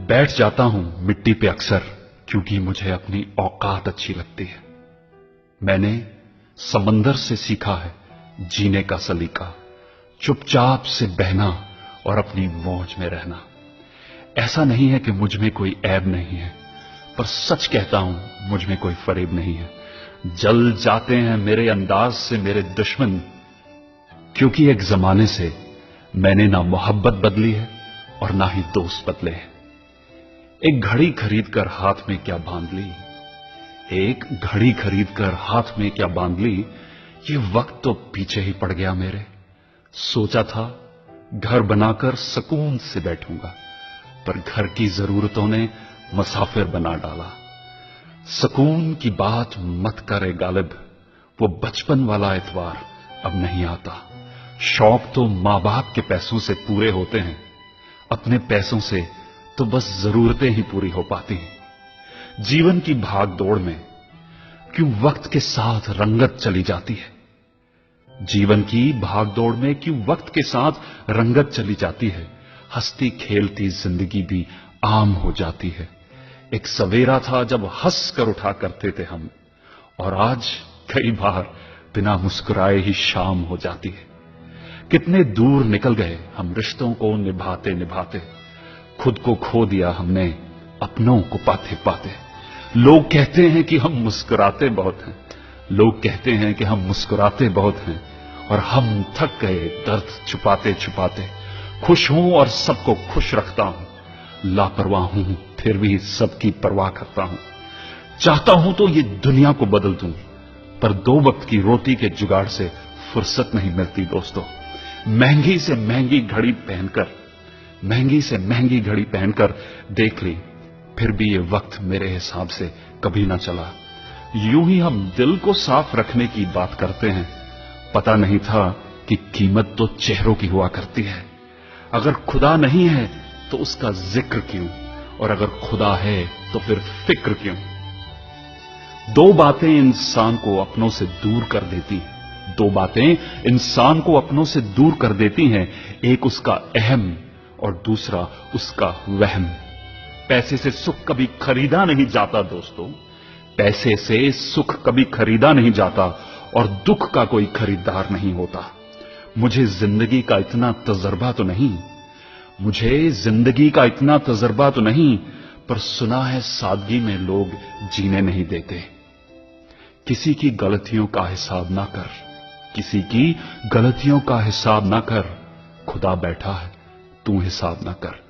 बैठ जाता हूं मिट्टी पे अक्सर, क्योंकि मुझे अपनी औकात अच्छी लगती है। मैंने समंदर से सीखा है जीने का सलीका, चुपचाप से बहना और अपनी मौज में रहना। ऐसा नहीं है कि मुझ में कोई ऐब नहीं है, पर सच कहता हूं मुझ में कोई फरेब नहीं है। जल जाते हैं मेरे अंदाज से मेरे दुश्मन, क्योंकि एक जमाने से मैंने ना मोहब्बत बदली है और ना ही दोस्त बदले हैं। एक घड़ी खरीद कर हाथ में क्या बांध ली, एक घड़ी खरीद कर हाथ में क्या बांध ली, ये वक्त तो पीछे ही पड़ गया मेरे। सोचा था घर बनाकर सुकून से बैठूंगा, पर घर की जरूरतों ने मुसाफिर बना डाला। सुकून की बात मत करे गालिब, वो बचपन वाला एतवार अब नहीं आता। शौक तो मां बाप के पैसों से पूरे होते हैं, अपने पैसों से तो बस जरूरतें ही पूरी हो पाती हैं। जीवन की भाग दौड़ में क्यों वक्त के साथ रंगत चली जाती है, जीवन की भागदौड़ में क्यों वक्त के साथ रंगत चली जाती है। हंसती खेलती जिंदगी भी आम हो जाती है। एक सवेरा था जब हंस कर उठा करते थे हम, और आज कई बार बिना मुस्कुराए ही शाम हो जाती है। कितने दूर निकल गए हम रिश्तों को निभाते निभाते, खुद को खो दिया हमने अपनों को पाते पाते। लोग कहते हैं कि हम मुस्कुराते बहुत हैं, लोग कहते हैं कि हम मुस्कुराते बहुत हैं, और हम थक गए दर्द छुपाते छुपाते। खुश हूं और सबको खुश रखता हूं, लापरवाह हूं फिर भी सबकी परवाह करता हूं। चाहता हूं तो ये दुनिया को बदल दूं, पर दो वक्त की रोटी के जुगाड़ से फुर्सत नहीं मिलती दोस्तों। महंगी से महंगी घड़ी पहनकर, महंगी से महंगी घड़ी पहनकर देख ली, फिर भी ये वक्त मेरे हिसाब से कभी ना चला। यूं ही हम दिल को साफ रखने की बात करते हैं, पता नहीं था कि कीमत तो चेहरों की हुआ करती है। अगर खुदा नहीं है तो उसका जिक्र क्यों, और अगर खुदा है तो फिर फिक्र क्यों। दो बातें इंसान को अपनों से दूर कर देती हैं, दो बातें इंसान को अपनों से दूर कर देती हैं। एक उसका अहम और दूसरा उसका वहम। पैसे से सुख कभी खरीदा नहीं जाता दोस्तों, पैसे से सुख कभी खरीदा नहीं जाता, और दुख का कोई खरीदार नहीं होता। मुझे जिंदगी का इतना तजर्बा तो नहीं, मुझे जिंदगी का इतना तजर्बा तो नहीं, पर सुना है सादगी में लोग जीने नहीं देते। किसी की गलतियों का हिसाब ना कर, किसी की गलतियों का हिसाब ना कर, खुदा बैठा है तू हिसाब ना कर।